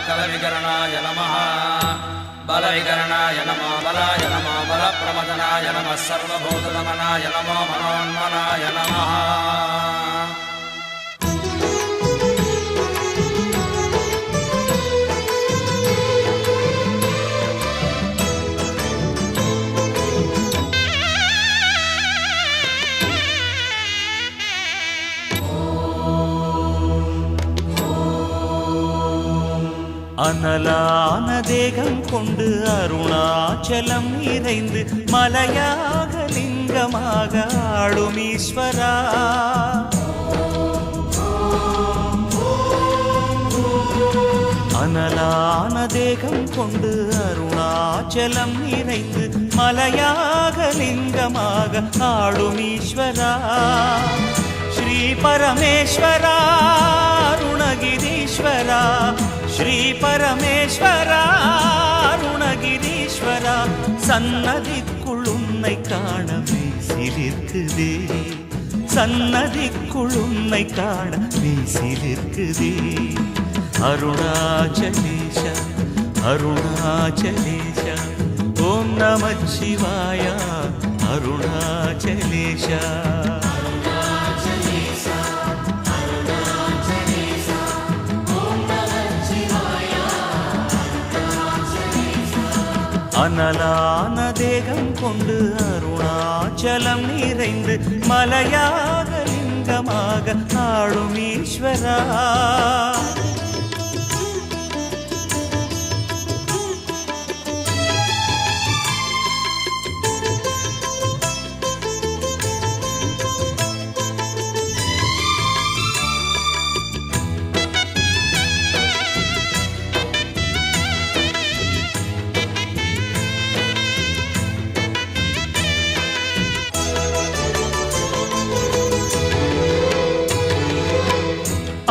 कलविकरणाय नमः बलविकरणाय नमो बलाय नमो बलप्रमदनाय नमः सर्वभूतदमनाय नमो मनोन्मनाय नमः அனலான தேகம் கொண்டு அருணாச்சலம் நிறைந்து மலையாக லிங்கமாக ஆளும் ஈஸ்வரா அனலான தேகம் கொண்டு அருணாச்சலம் நிறைந்து மலையாக லிங்கமாக ஆளும் ஈஸ்வரா ஸ்ரீ பரமேஸ்வரா அருணகிரீஸ்வரா श्री परमेश्वरा अरुणगिरीश्वरा सन्नदिक्कुள் உன்னை காண மெய்சிலிர்க்குதே சன்னதிக்குள் உன்னை காண மெய்சிலிர்க்குதே அருணாச்சலேஷ அருணாச்சலேஷ ஓம் நமः சிவாய அருணாச்சலேஷ அனலான தேகம் கொண்டு அருணாச்சலம் நிறைந்து மலையாக லிங்கமாக ஆளும் ஈஸ்வரா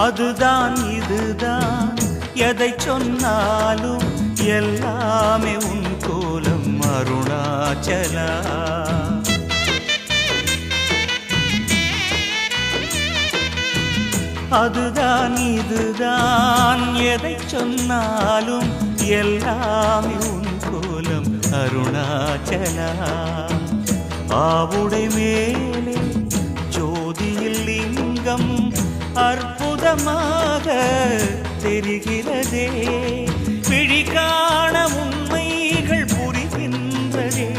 அதுதான் இதுதான் எதை சொன்னாலும் எல்லாமே உன் கோலம் அருணாச்சலா அதுதான் இதுதான் எதை சொன்னாலும் எல்லாமே உன் கோலம் அருணாச்சலா ஆவுடை மேலே ஜோதியில் லிங்கம் அற்புதமாக தெரிகிறதே பிழிகாண உண்மைகள் புரிகின்றதே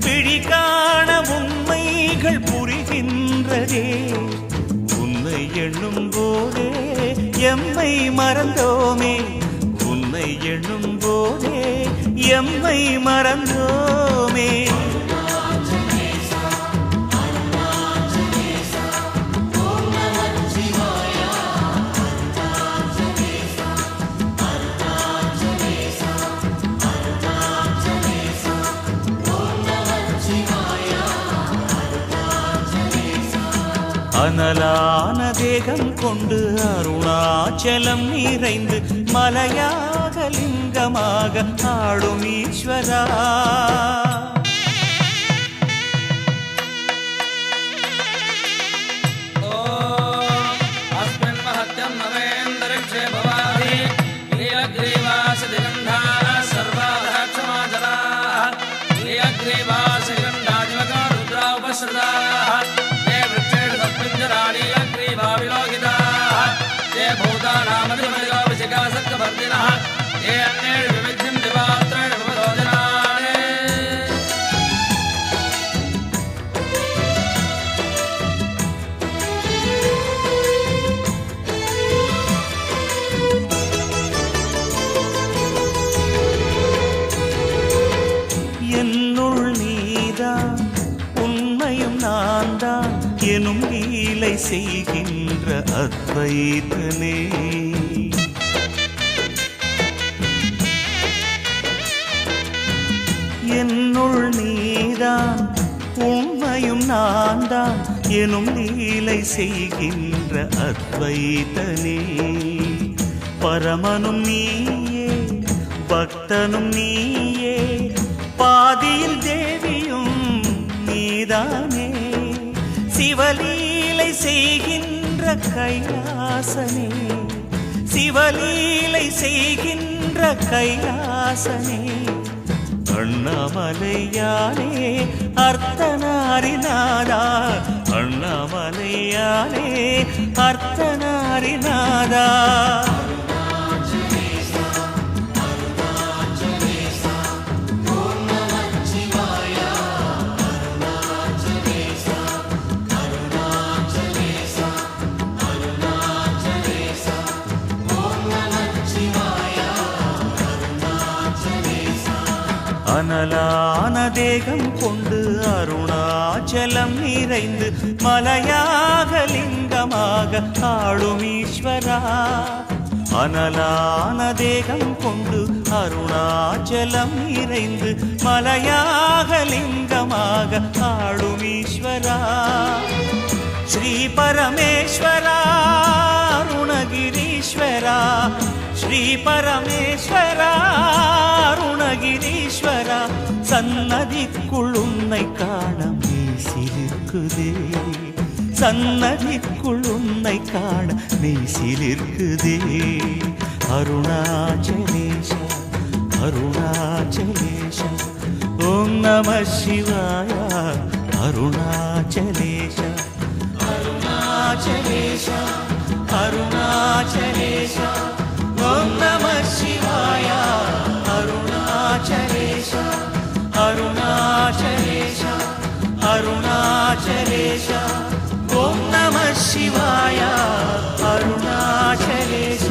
பிழிகாண உண்மைகள் புரிகின்றதே உன்னை எண்ணும் போதே எம்மை மறந்தோமே உன்னை எண்ணும் போதே எம்மை மறந்தோமே அனலான தேகம் கொண்டு அருணாச்சலம் நிறைந்து மலையாக லிங்கமாக ஆளும் ஈஸ்வரா என்னுள் நீதான் உண்மையும் நான் தான் எனும் லீலை செய்கின்ற அத்வைதனே என்னுள் நீதான் உண்மையும் நான் தான் எனும் லீலை செய்கின்ற அத்வைதனே பரமனும் நீயே பக்தனும் நீயே பாதியில் தேவியும் நீதானே சிவலீலை செய்கின்ற கைலாசனே சிவலீலை செய்கின்ற கைலாசனே அண்ணாமலையானே அர்த்தநாரிநாதா அண்ணாமலையானே அர்த்தநாரிநாதா அனலான தேகம் கொண்டு அருணாச்சலம் நிறைந்து மலையாக லிங்கமாக ஆளும் ஈஸ்வரா அனலான தேகம் கொண்டு அருணாச்சலம் நிறைந்து மலையாக லிங்கமாக ஆளும் ஈஸ்வரா ஸ்ரீ பரமேஸ்வரா அருணகிரீஸ்வரா ஸ்ரீ பரமேஸ்வரா அருணகிரீஸ்வரா சன்னதிக்குள் உன்னை காண மீசிலிருக்குதே சன்னதிக்குள் உன்னை காண மீசிலிருக்குதே அருணாச்சலேஷ அருணாச்சலேஷ ஓம் நம சிவாய அருணாச்சலேஷ அருணாச்சலேஷ அருணாச்சலேஷ ஓம் நம சிவாய அருணாச்சலேஷ அருணாச்சலேஷ அருணாச்சலேஷ ஓம் நம சிவாய அருணாச்சலேஷ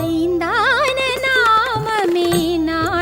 ஐந்தான நாமமே நான்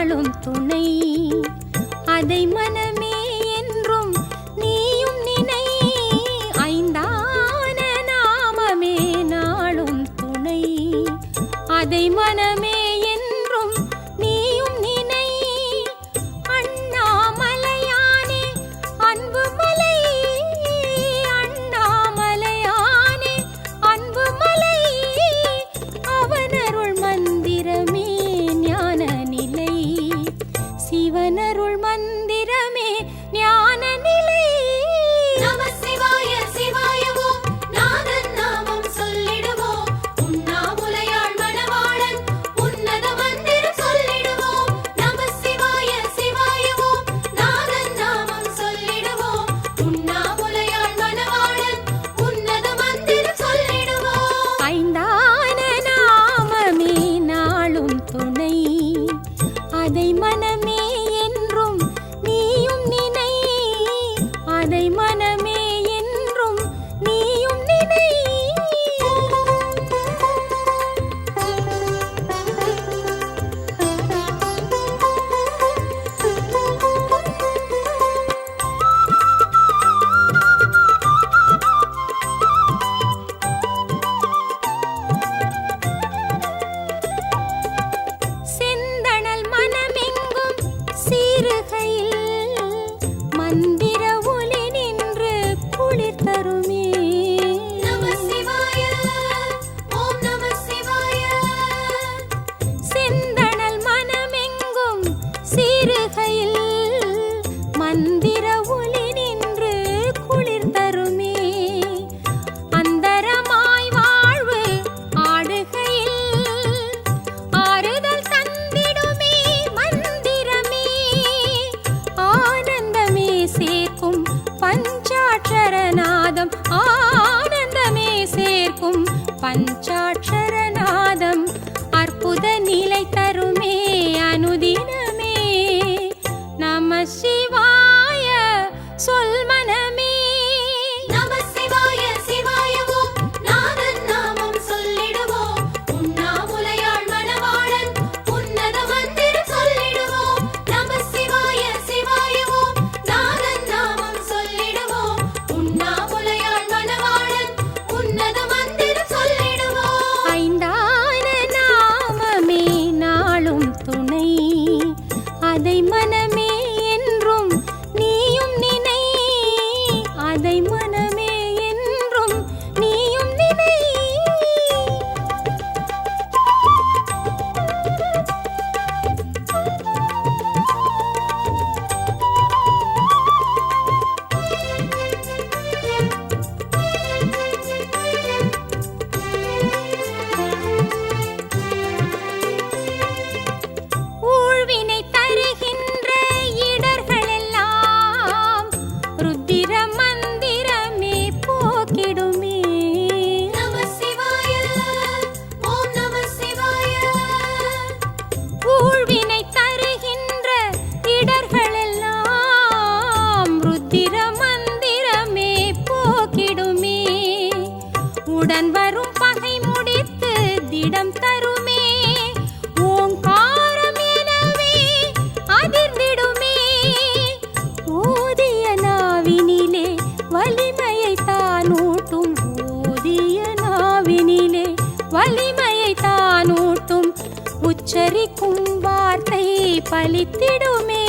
பலித்திடுமே.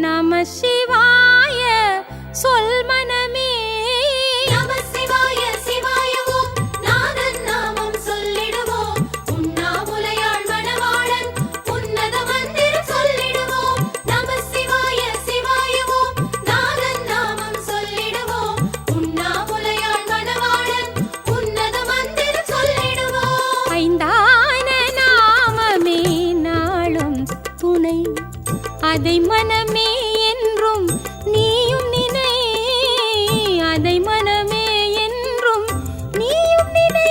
நம சிவாய சொல் மனமே. நம சிவாய சிவாய ஓம் நாதன் நாமம் சொல்லிடுவோம். உண்ணாமுலையாள் மணவாளன் உன்னத மந்திரம் சொல்லிடுவோம். நம சிவாய சிவாய ஓம் நாதன் நாமம் சொல்லிடுவோம். உண்ணாமுலையாள் மணவாளன் உன்னத மந்திரம் சொல்லிடுவோம். ஐந்தான நாமமே நாளும் துணை, அதை மனமே என்றும் நீயும் நினை. அதை மனமே என்றும் நீயும் நினை.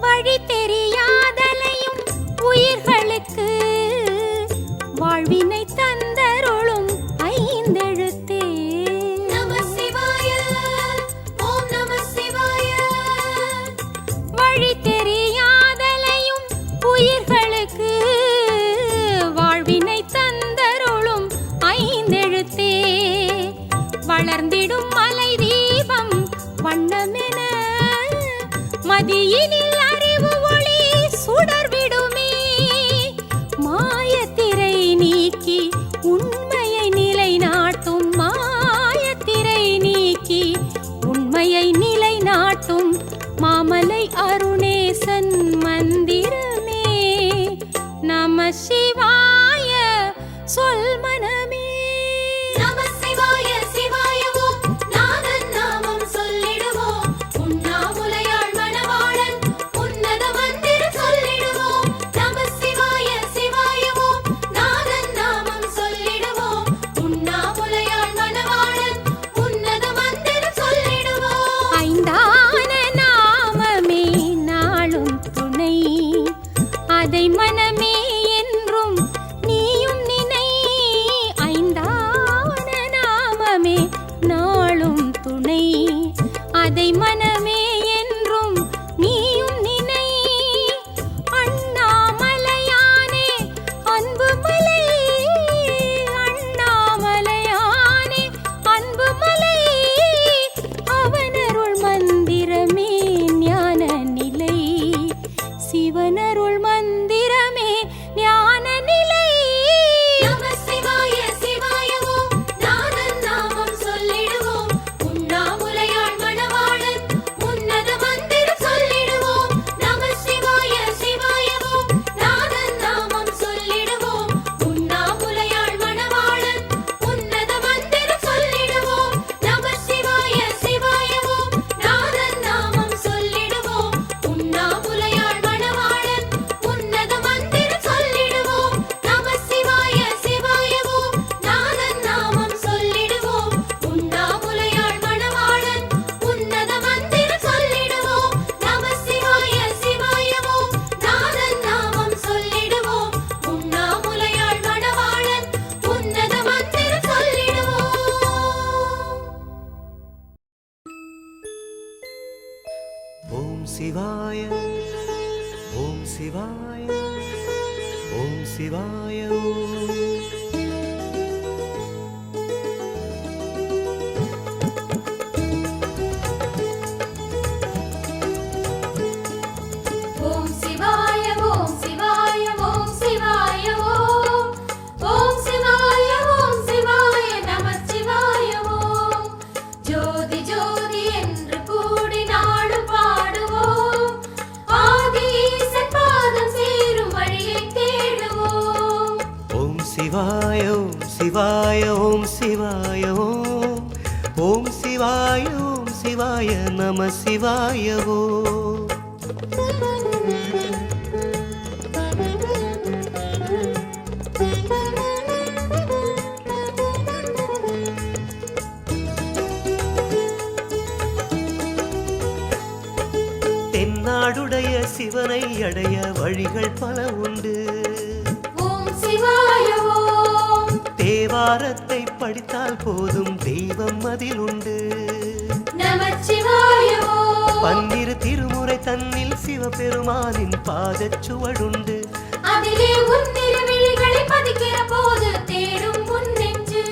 வழி தெரியாதலையும் உயிர்களுக்கு வாழ்வினை தந்தருளும் ஐந்தெழுத்தே. நம சிவாய ஓம் நம சிவாய. வழி தெரியாதலையும் உயிர்களுக்கு வாழ்வினை தந்தருளும் ஐந்தெழுத்தே. வளர்ந்திடும் மலை தீபம் வண்ணமென மதியினில் அறிவு ஒளி சுடர்விடுமே. மாயத்திரை நீக்கி உண்மையை நிலைநாட்டும். மாயத்திரை நீக்கி உண்மையை நிலைநாட்டும் மாமலை அருணேசன் மந்திரமே. நம சிவாய சொல் மனமே. நம சிவாய சிவாய ஓம் நாதன் நாமம் சொல்லிடுவோம். உண்ணாமுலையாள் மணவாளன் உன்னத மந்திரம் சொல்லிடுவோம். நம சிவாய சிவாய ஓம் நாதன் நாமம் சொல்லிடுவோம். உண்ணாமுலையாள் மணவாளன் உன்னத மந்திரம் சொல்லிடுவோம். ஐந்தான நாமமே நாளும் துணை, அதை மனமே என்றும் நீயும் நினை. ஐந்தான நாமமே நாளும் துணை, அதை மனமே என்றும் நீயும் நினை. அண்ணாமலையானே அன்புமலை, அண்ணாமலையானே அன்புமலை. அவனருள் மந்திரமே ஞான நிலை. சிவனருள் மந்திரமே ஞான நிலை. நம சிவாய சிவாய ஓம் நாதன் நாமம் சொல்லிடுவோம். உண்ணாமுலையாள் மணவாளன் உன்னத மந்திரம் சொல்லிடுவோம். நம சிவாய சிவாய ஓம் நாதன் நாமம் சொல்லிடுவோம். உண்ணாமுலையாள் மணவாளன் உன்னத மந்திரம் சொல்லிடுவோம். நம சிவாய சிவாய ஓம் நாதன் நாமம் சொல்லிடுவோம். உண்ணாமுலையாள் மணவாளன் உன்னத மந்திரம் சொல்லிடுவோம். நம சிவாய சிவாய ஓம் நாதன் நாமம் சொல்லிடுவோம். உண்ணாமுலையாள் மணவாளன் உன்னத மந்திரம் சொல்லிடுவோம். நம சிவாய சிவாய ஓம் நாதன் நாமம் சொல்லிடுவோம். உண்ணாமுலையாள் மணவாளன் உன்னத மந்திரம் சொல்லிடுவோம். ஓம் சிவாய ஓம் சிவாய ஓம் சிவாய ஓம். ஓம் சிவாய ஓம் சிவாய ஓம் சிவாய ஓம். ஓம் சிவாய ஓம் சிவாய நம சிவாய ஓம். ஜோதி ஜோதி என்று கூடி நாடு பாடுவோம். ஆதி ஈசன் பாதம் சேரும் வழியை தேடுவோம். ஓம் சிவாய ஓம் சிவாய ஓம் சிவாய ஓம். ஓம் சிவாய ஓம் சிவாய நம சிவாய ஓம். தென்னாடுடைய சிவனை அடைய வழிகள் பல உண்டு. ஓம் சிவாய ஓம். தேவாரத்தை படித்தால் போதும் தெய்வம் அதில் உண்டு. நமச்சிவாய ஓம். பன்னிரு திருமுறை தன்னில் சிவபெருமானின் பாதச்சுவடுண்டு. அதிலே உன் திருவிழிகளை பதிக்கிற போது தேடும் உன் நெஞ்சு.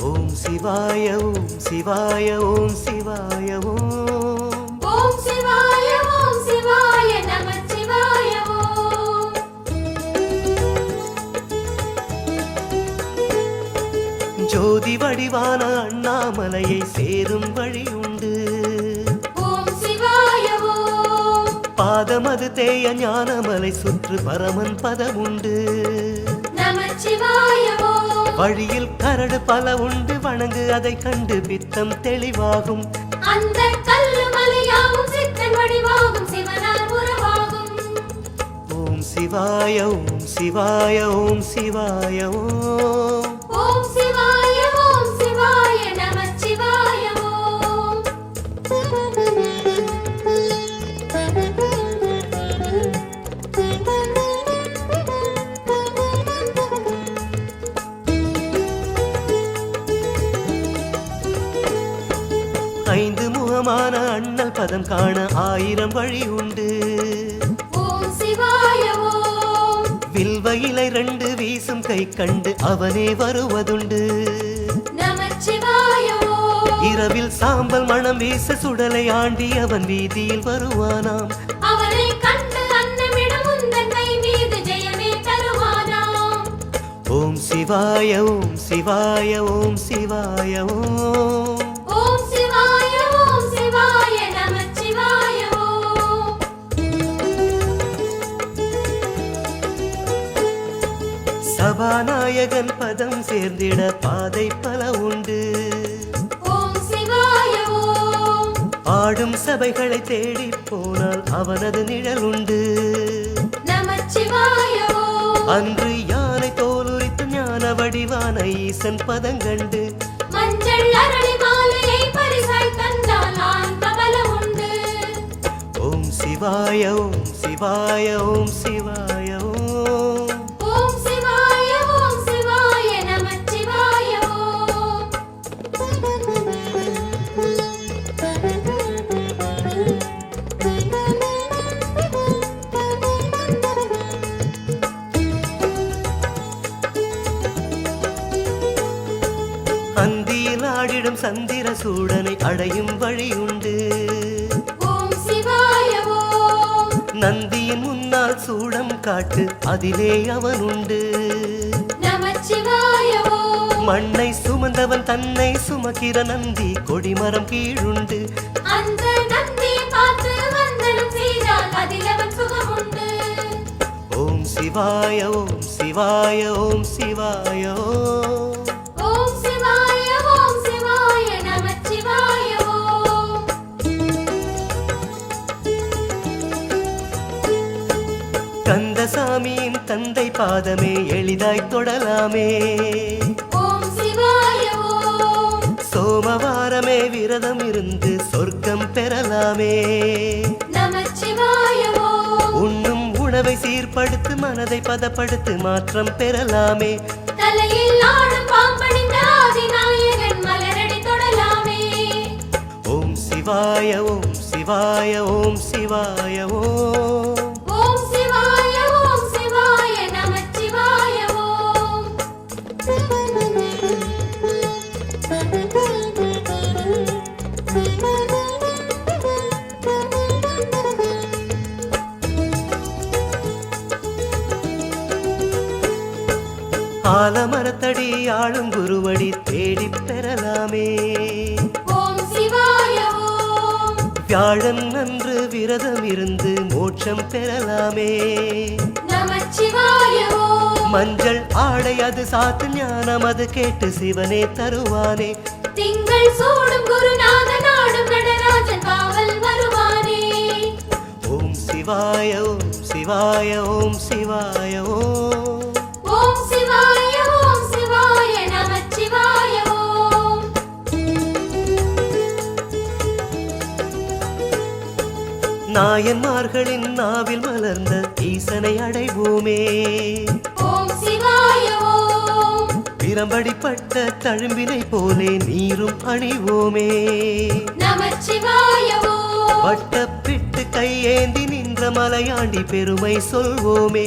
ஓம் சிவாய ஓம் சிவாய ஓம் சிவாய ஓம். ஓம் சிவாய ஓம் சிவாய நமச்சிவாய ஓம். ஜோதி வடிவான அண்ணாமலையை சேரும் வழி உண்டு. ஓம் சிவாய ஓம். பாதமது தேய ஞானமலை சுற்று பரமன் பதமுண்டு. நமச்சிவாய ஓம். வழியில் கரடு பல உண்டு, வணங்கு அதை கண்டு பித்தம் தெளிவாகும். அந்த கல்லு மலையாவும் சித்தன் வடிவாகும், சிவனால் உறவாகும். ஓம் சிவாய ஓம் சிவாய ஓம் சிவாய ஓம். ஓம் சிவாய ஓம் சிவாய நமச்சிவாய ஓம். ஐந்து முகமான அண்ணல் பதம் காண 1000 வழி உண்டு. ஓம் சிவாய ஓம். வில்வ இலை 2 வீசும் கை கண்டு அவனே வருவதுண்டு. நமச்சிவாய ஓம். இரவில் சாம்பல் மணம் வீச சுடலை ஆண்டி அவன் வீதியில் வருவானாம். அவனை கண்டு அன்னமிடம் உந்தன் கை மீது ஜெயமே தருவானாம். ஓம் சிவாய ஓம் சிவாய ஓம் சிவாய ஓம். ஓம் சிவாய ஓம் சிவாய நமச்சிவாய ஓம். சபாநாயகன் பதம் சேர்ந்திட பாதை பல உண்டு. ஓம் சிவாய ஓம். ஆடும் சபைகளை தேடி போனால் அவனது நிழல் உண்டு. நமச்சிவாய ஓம். அன்று யானை தோலுரித்து ஞான வடிவான ஈசன் பதங்கண்டு. மஞ்சள் அரளி மாலையை பரிசாய் தந்தால் ஆன்ம பலம் உண்டு. ஓம் சிவாய ஓம் சிவாய ஓம் சிவாய ஓம். ஓம் சிவாய ஓம் சிவாய நமச்சிவாய ஓம். அந்தியில் ஆடிடும் சந்திர சூடனை அடையும் வழி உண்டு. ஓம் சிவாய ஓம். நந்தியின் முன்னால் சூடம் காட்டு அதிலே அவன் உண்டு. நமச்சிவாய ஓம். மண்ணை சுமந்தவன் தன்னை சுமக்கிற நந்தி கொடிமரம் கீழுண்டு. அந்த நந்தி பார்த்து வந்தனம் செய்தால் அதில் அவன் சுகம் உண்டு. ஓம் சிவாய ஓம் சிவாய ஓம் சிவாய ஓம். ஓம் சிவாய ஓம் சிவாய நமச்சிவாய ஓம். கந்தசாமியின் தந்தை பாதமே எளிதாய் தொடலாமே. ஓம் சிவாய ஓம். சோமவாரமே விரதம் இருந்து சொர்க்கம் பெறலாமே. நமச்சிவாய ஓம். உண்ணும் உணவை சீர்படுத்து மனதை பதப்படுத்து மாற்றம் பெறலாமே. தலையில் ஆடும் பாம்பணிந்த ஆதிநாயகன் மலரடி தொடலாமே. ஓம் சிவாய ஓம் சிவாய ஓம் சிவாய ஓம். ஓம் சிவாய ஓம் சிவாய நமச்சிவாய ஓம். ஆலமரத்தடி ஆளும் குருவடி தேடிப் பெறலாமே. ஓம் சிவாய ஓம். வியாழன் அன்று விரதம் இருந்து மோட்சம் பெறலாமே. நமச்சிவாய ஓம். மஞ்சள் ஆடை அது சாத்து ஞானம் அது கேட்டு சிவனே தருவானே. திங்கள் சூடும் குருநாத நாடும் நடராஜன் காவல் வருவானே. ஓம் சிவாய ஓம் சிவாய ஓம் சிவாய ஓம். ஓம் சிவாய ஓம் சிவாய நமச்சிவாய ஓம். நாயன்மார்களின் நாவில் மலர்ந்த ஈசனை அடைவோமே. ஓம் சிவாய ஓம். பிரம்படிப்பட்ட தழும்பினை போலே நீரும் அணிவோமே. நமச்சிவாய ஓம். வட்டப்பிட்டு கையேந்தி நின்ற மலையாண்டி பெருமை சொல்வோமே.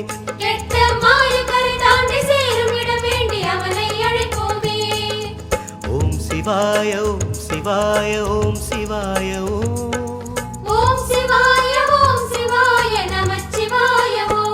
எட்ட மாயக்கரை தாண்டி சேரும் இடம் வேண்டி அவனை அழைப்போமே. ஓம் சிவாய ஓம் சிவாய ஓம் சிவாய ஓம். ஓம் சிவாய ஓம் சிவாய நமச்சிவாய ஓம்.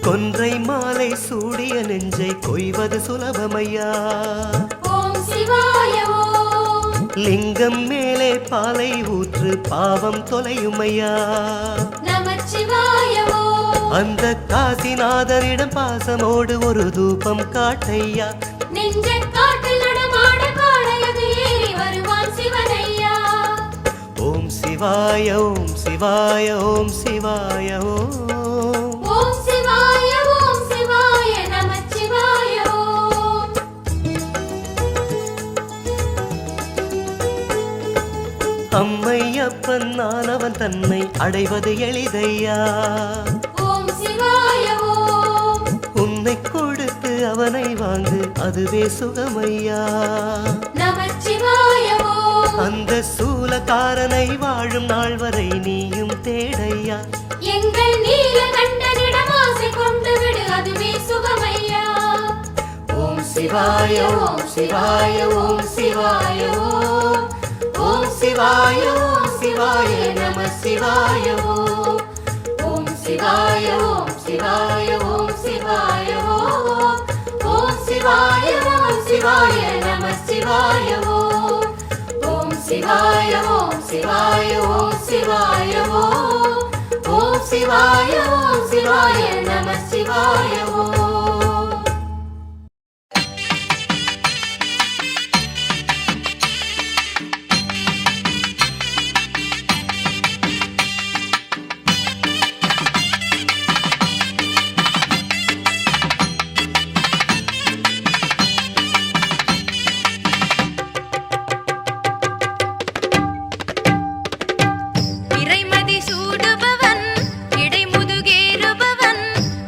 கொன்றை மாலை சூடிய நெஞ்சை கொய்வது சுலபமையா. ஓம் சிவாய ஓம். லிங்கம் மேலே பாலை ஊற்று பாவம் தொலையுமையா. நமச்சிவாய ஓம். அந்த காசிநாதரிடம் பாசமோடு ஒரு தூபம் காட்டையா. நெஞ்ச காட்டில் நடமாட காளையது ஏறி வருவான் சிவனையா. ஓம் சிவாய ஓம் சிவாய ஓம் சிவாய ஓம். ஓம் சிவாய ஓம் சிவாய நமச்சிவாய ஓம். அம்மையப்பன் நானவன் தன்னை அடைவது எளிதையா. ஓம் சிவாய ஓம். உன்னை கொடுத்து அவனை வாங்கு அதுவே சுகமையா. நமச்சிவாய ஓம். அந்த சூலக்காரனை வாழும் நாள் வரை நீயும் தேடையா. எங்கள் நீலகண்டனிடம் ஆசை கொண்டு விடு அதுவே சுகமையா. ஓம் சிவாய ஓம் சிவாய ஓம் சிவாய ஓம். ஓம் சிவாய ஓம் சிவாய நம சிவாய ஓம். ஓம் சிவாய ஓம் சிவாய ஓம் சிவாய ஓம். ஓம் சிவாய ஓம் சிவாய நம சிவாய ஓம். ஓம் சிவாய ஓம் சிவாய ஓம் சிவாய ஓம். ஓம் சிவாய ஓம் சிவாய நம சிவாய ஓம். இறைமதி சூடுபவன் இடைமுதுகேறுபவன்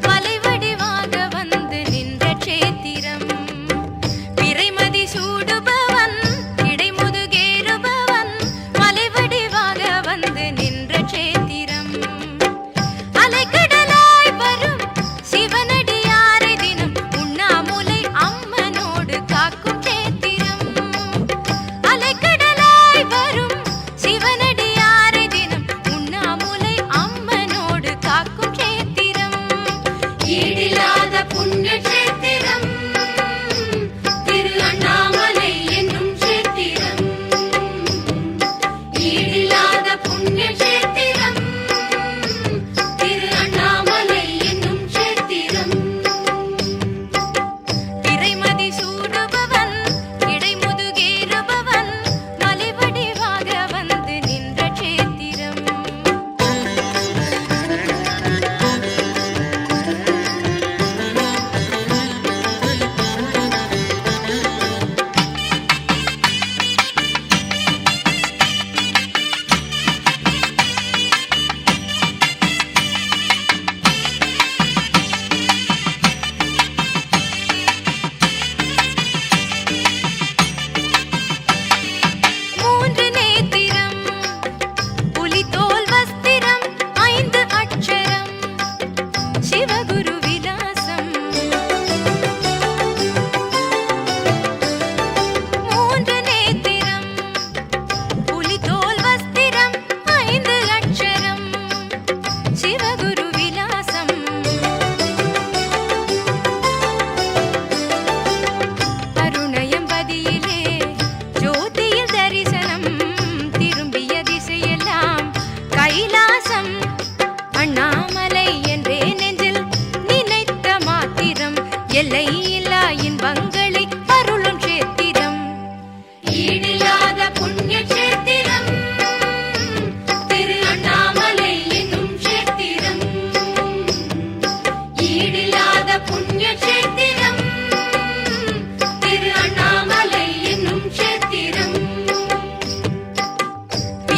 மலைவடிவாக வந்து நின்ற சேத்திரம். இறைமதி சூடுபவன் இடைமுதுகேறுபவன் மலைவடிவாக வந்து நின்ற சேத்திரம். அலைக்கடலாய் வரும் சிவனடியாரை தினம் உண்ணாமுலை அம்மனோடு காக்கும் சேத்திரம். அலைக்கடலாய் வரும் சிவனடியாரை தினம் உண்ணாமுலை அம்மனோடு காக்கும் சேத்திரம். ஈடில்லாத புண்ணிய சேத்திரம் திரு அண்ணாமலை என்னும் சேத்திரம். ஈடில்லாத புண்ணிய சேத்திரம் திரு அண்ணாமலை என்னும் சேத்திரம். இறைமதி சூடுபவன் இடைமுதுகேறுபவன் மலைவடிவாக வந்து நின்ற சேத்திரம். மூன்று நேத்திரம் புலித்தோல் வஸ்திரம் 5 அட்சரம் சிவகுரு விலாசம். மூன்று நேத்திரம் புலித்தோல் வஸ்திரம் 5 அட்சரம் சிவகுரு விலாசம். அருணயம்பதியிலே ஜோதியில் தரிசனம் திரும்பிய திசையெல்லாம் கைலாசம். அண்ணாமலை என்றே நெஞ்சில் நினைத்த மாத்திரம் எல்லை இல்லா இன்பங்களை அருளும் சேத்திரம். ஈடில்லாத புண்ணிய சேத்திரம் திரு அண்ணாமலை என்னும் சேத்திரம். ஈடில்லாத புண்ணிய சேத்திரம் திரு அண்ணாமலை என்னும் சேத்திரம்.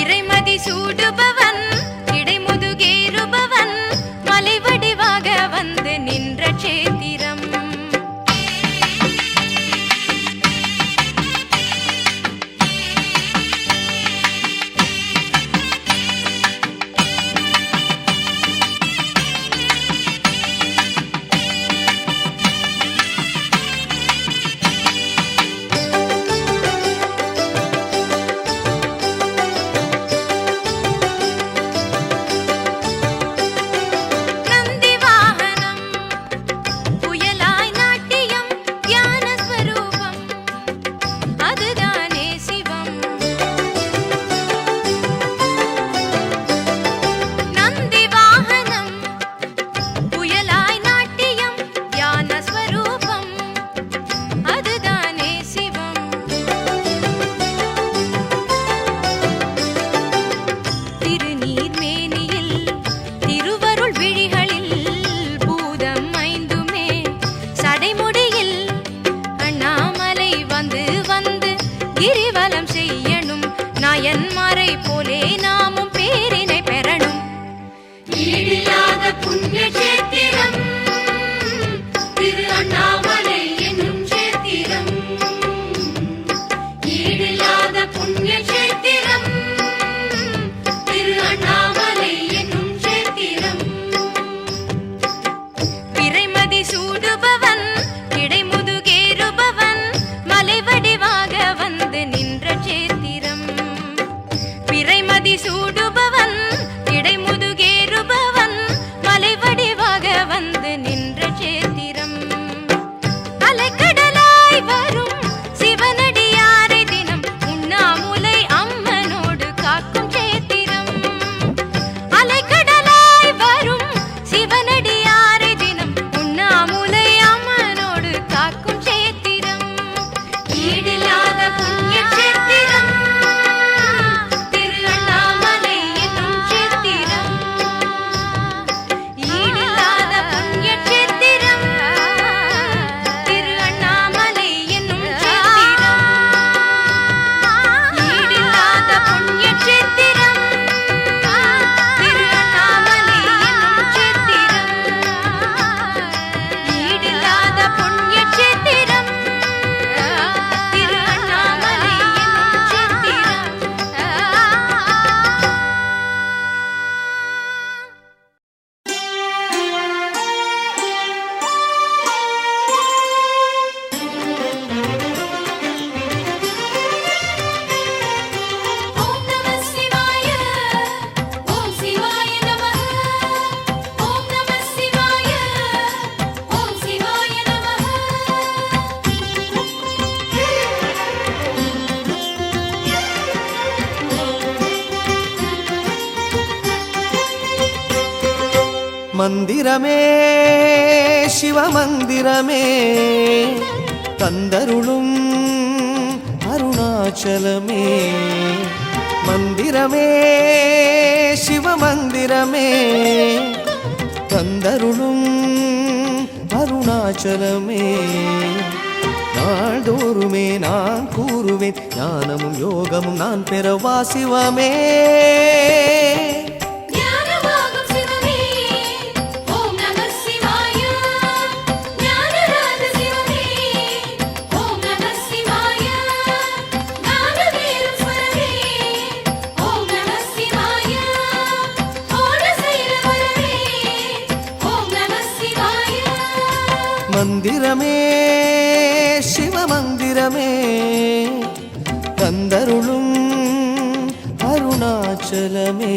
இறைமதி சூடுபவன் ஈடில்லாத புண்ணிய சேத்திரம் திரு அண்ணாமலை என்னும் சேத்திரம். ஈடில்லாத புண்ணிய சேத்திரம் திரு அண்ணாமலை என்னும் சேத்திரம். பிறைமதி சூடுபவன் கிடைமுதுகேறுபவன் மலைவடிவாக வந்து நின்ற சேத்திரம். பிறைமதி சூடுபவன் கிடைமுதுகேறுபவன் மலைவடிவாக வந்து நின்ற சேத்திரம். அலைக்கடலாய் வரும் சிவனடியாரை தினம் உண்ணாமுலை அம்மனோடு காக்கும் சேத்திரம். அலைக்கடலாய் வரும் சிவனடியாரை தினம் உண்ணாமுலை அம்மனோடு காக்கும் சேத்திரம். ஈடில்லாத புண்ணிய சேத்திரம் திரு அண்ணாமலை என்னும் சேத்திரம். ஈடில்லாத புண்ணிய சேத்திரம் திரு அண்ணாமலை என்னும் சேத்திரம். ஈடில்லாத புண்ணிய சேத்திரம் திரு அண்ணாமலை என்னும் சேத்திரம். ஈடில்லாத புண்ணிய சேத்திரம் திரு அண்ணாமலை என்னும் ஓம் நம சிவாய ஓம் சிவாய நமः ஓம் நம சிவாய ஓம் சிவாய நமः. மந்திரமே சிவமந்திரமே தந்தருளும் அருணாச்சலமே. மந்திரமே சிவமந்திரமே தந்தருளும் அருணாச்சலமே. நாள்தோறுமே நான் கூறுவேன் ஞானமும் யோகமும் நான் பெறவா சிவமே. ஞானமாகும் சிவமே ஓம் நம சிவாய. ஞானராஜ சிவமே ஓம் நம சிவாய. ஞானவேலும் ஸ்வரமே ஓம் நம சிவாய. கோணசைல வரமே ஓம் நம சிவாய. மந்திரமே சிவமந்திரமே தந்தருளும் அருணாச்சலமே.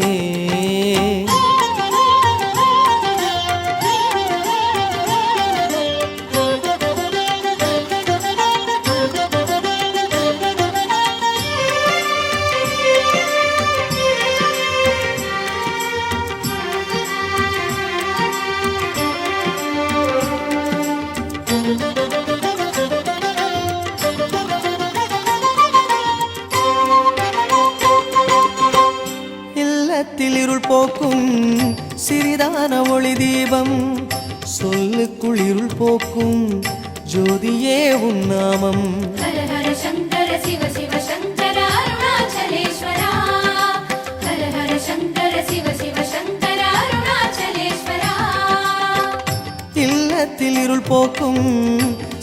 இல்லத்தில் இருள் போக்கும் சிறிதான ஒளி தீபம் சொல்லுக்குள் இருள் போக்கும் ஜோதியே உன் நாமம். ஹர ஹர சங்கர சிவ சிவ சங்கர அருணாச்சலேஸ்வரா. ஹர ஹர சங்கர சிவ சிவ சங்கர அருணாச்சலேஸ்வரா. இல்லத்தில் இருள் போக்கும்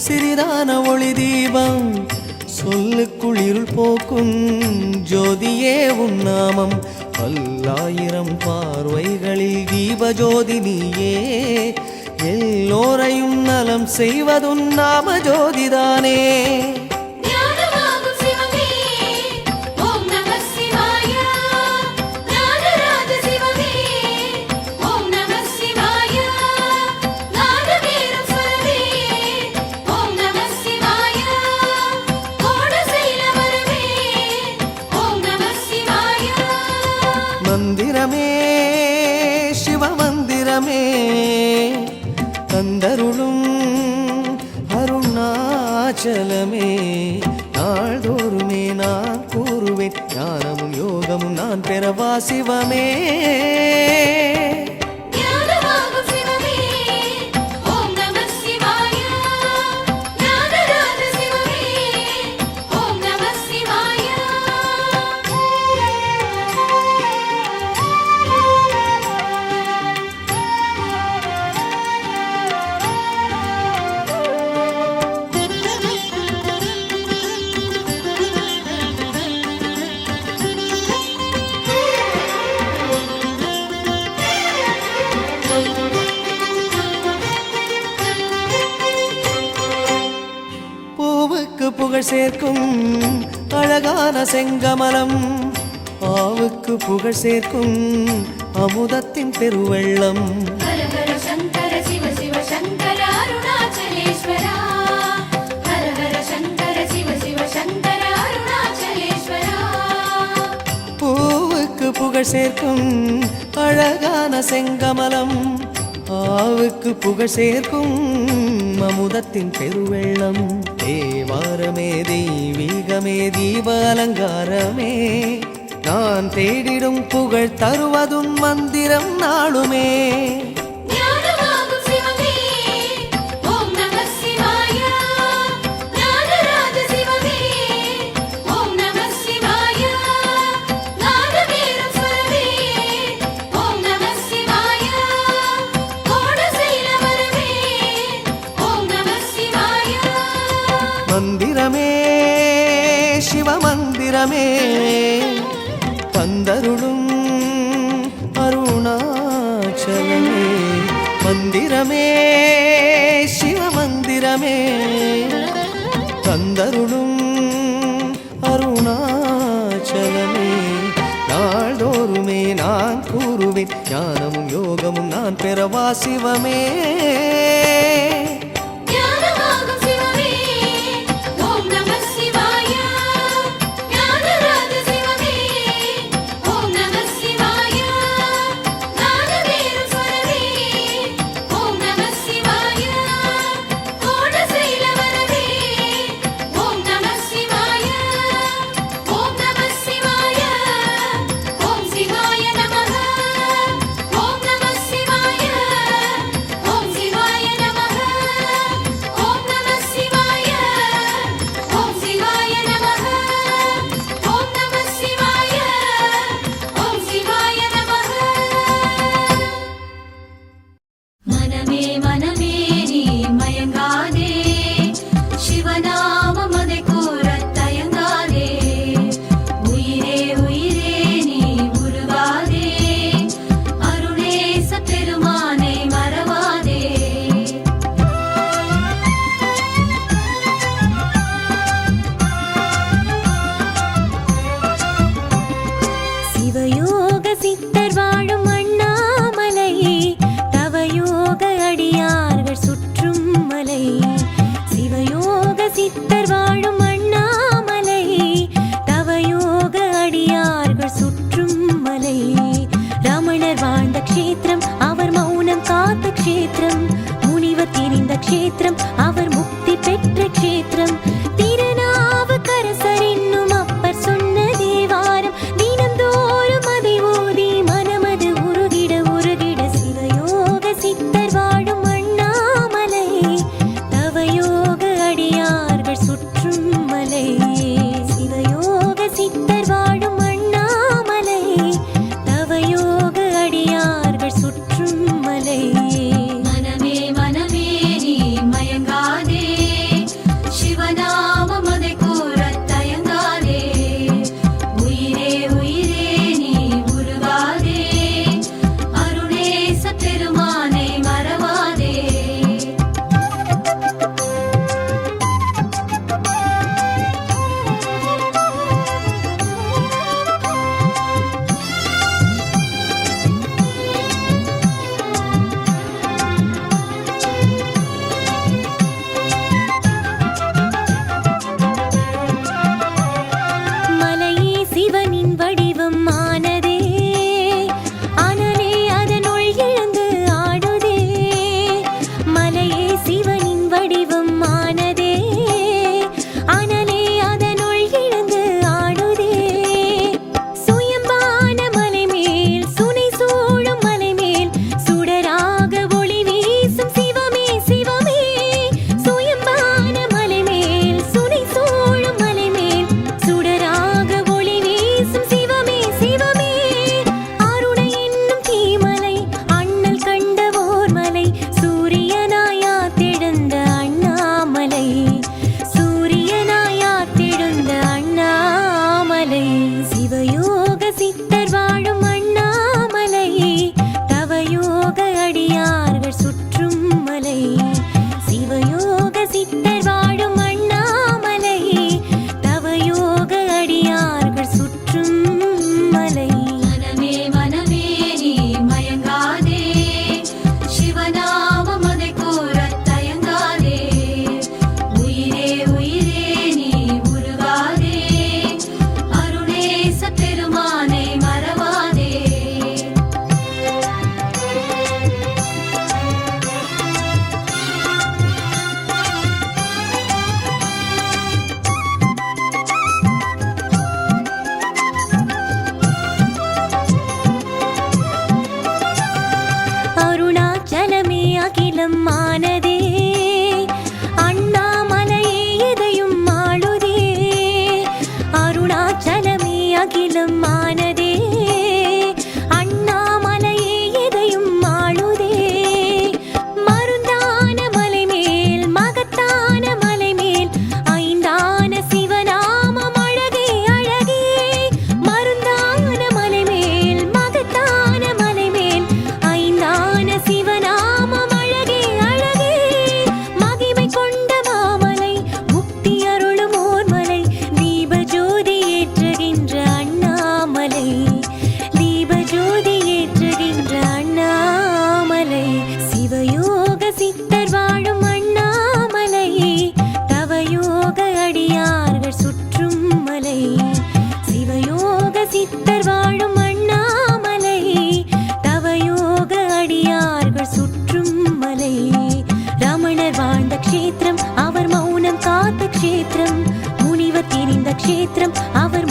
சிறிதான ஒளி தீபம் சொல்லுக்குள் இருள் போக்கும் ஜோதியே உன் நாமம். பல்லாயிரம் பார்வைகளில் தீபஜோதி நீயே எல்லோரையும் நலம் செய்வதுன் நாம ஜோதிதானே. ஞானமாகும் சிவமே ஓம் நம சிவாய. ஞானராஜ சிவமே ஓம் நம சிவாய. ஞானவேலும் ஸ்வரமே ஓம் நம சிவாய. கோணசைல வரமே ஓம் நம சிவாய. மந்திரமே சிவமந்திரமே தந்தருளும் அருணாச்சலமே. நாள்தோறுமே நான் கூறுவேன் ஞானமும் யோகமும் நான் பெறவா சிவமே. ஞானமாகும் சிவமே ஓம் நம சிவாய. ஞானராஜ சிவமே ஓம் நம சிவாய. புகழ் சேர்க்கும் அழகான செங்கமலம், ஆவுக்கு புகழ் சேர்க்கும் அமுதத்தின் பெருவெள்ளம். ஹர ஹர சங்கர சிவ சிவ சங்கர அருணாச்சலேஸ்வரா, ஹர ஹர சங்கர சிவ சிவ சங்கர அருணாச்சலேஸ்வரா. பூவுக்கு புகழ் சேர்க்கும் அழகான செங்கமலம், ஆவுக்கு புகழ் சேர்க்கும் அமுதத்தின் பெருவெள்ளம். தேவாரமே தெய்வீகமே தீப அலங்காரமே, நான் தேடிடும் புகழ் தருவதும் மந்திரம் நாளுமே. ஞானமாகும் சிவமே ஓம் நம சிவாய, ஞானராஜ சிவமே ஓம் நம சிவாய, நாதவேரும் ஸ்வரமே ஓம் நம சிவாய, கோடசைல வரமே ஓம் நம சிவாய. மந்திரமே சிவமந்திரமே தந்தருளும் அருணாச்சலமே. மந்திரமே சிவமந்திரமே தந்தருளும் அருணாச்சலமே. நாள்தோறுமே நான் கூறுவேன் ஞானமும் யோகமும் நான் பெறவா சிவமே. ஞானமாகும் சிவமே ஓம் நம சிவாய, ஞானராஜ சிவமே ஓம் நம சிவாய, நாதவேரும் ஸ்வரமே ஓம் நம சிவாய, கோடசைல வரமே ஓம் நம சிவாய, ஓம் நம சிவாய, ஓம் சிவாய நமः, ஓம் நம சிவாய, ஓம் சிவாய நமः, ஓம் நம சிவாய, ஓம் சிவாய நமः, ஓம் நம சிவாய, ஓம் சிவாய நமः. மனமே மனமே நீ மயங்காதே, சிவநாமம் அதை கூறத் தயங்காதே. உயிரே உயிரே நீ உருகாதே, அருணேச பெருமானை மறவாதே. சிவயோக சித்தர் வாழும் அண்ணாமலை, தவயோக அடியார்கள் சுற்றும் மலை. சிவயோக சித்தர் வாழும் அண்ணாமலை, தவயோக அடியார்கள் சுற்றும் மலை. ரமணர் வாழ்ந்த க்ஷேத்திரம், அவர் மௌனம் காத்த க்ஷேத்திரம். முனிவர் திரிந்த க்ஷேத்திரம், அவர் முக்தி பெற்ற க்ஷேத்திரம். திருநாவுக்கரசர் என்னும் அப்பர் சொன்ன தேவாரம், தினந்தோறும் அதை ஓதி மனமது உருகிட உருகிட. சிவயோக சித்தர் வாழும் அண்ணாமலை, தவயோக அடியார்கள் சுற்றும் மலை. சிவயோக சித்தர் வாழும் அண்ணாமலை, தவயோக அடியார்கள் சுற்றும் மலை. மனமே மனமே நீ மயங்காதே, சிவநாமம் அதை கூறத் தயங்காதே. உயிரே உயிரே நீ உருகாதே, அருணேச பெருமானை மறவாதே. மலையே சிவனின் வடிவம் ஆனதே, அனலே அதனுள் எழுந்து ஆடுதே. மலையே சிவனின் வடிவம் ஆனதே, அனலே அதனுள் எழுந்து ஆடுதே. சுயம்பான மலை மேல் சுனை சூழும் மலை மேல், சுடராக ஒளி வீசும் சிவமே சிவமே. சுயம்பான மலை மேல் சுனை சூழும் மலை மேல், சுடராக ஒளி வீசும் சிவமே சிவமே. அருணை என்னும் தீமலை, அண்ணல் கண்ட ஓர் மலை. சூரியனாயா திழுந்த அண்ணாமலை, சூரியனாயா திழுந்த அண்ணாமலை. சிவயோக சித்தர் வாழும் அண்ணாமலை, தவயோக அடியார்கள் சுற்றும் மலை. சிவயோக சித்தர் வாழும் அண்ணாமலை, அகிலம் ஆனதே அண்ணாமலையே எதையும் ஆளுதே அருணாச்சலமே அகிலம் ஆனதே அண்ணாமலையே எதையும் ஆளுதே மருந்தான மலை மேல் மகத்தான மலை மேல் ஐந்தான சிவநாமம் அழகே அழகே மருந்தான மலை மேல் மகத்தான மலை மேல் ஐந்தான சிவநாமம் அழகே அழகே மகிமை கொண்ட மாமலை முக்தி அருளும் ஓர்மலை தீப ஜோதி ஏற்றுகின்ற அண்ணாமலை தீப ஜோதி ஏற்றுகின்ற அண்ணாமலை சிவயோக சித்தர் வாழும் அண்ணாமலை தவயோக அடியார்கள் சுற்றும் மலை சிவயோக சித்தர் வாழும் அண்ணாமலை தவயோக அடியார்கள் சுற்றும் மலை ரமணர் வாழ்ந்த க்ஷேத்திரம் அவர் மௌனம் காத்த க்ஷேத்திரம் முனிவர் தெரிந்த க்ஷேத்திரம் அவர்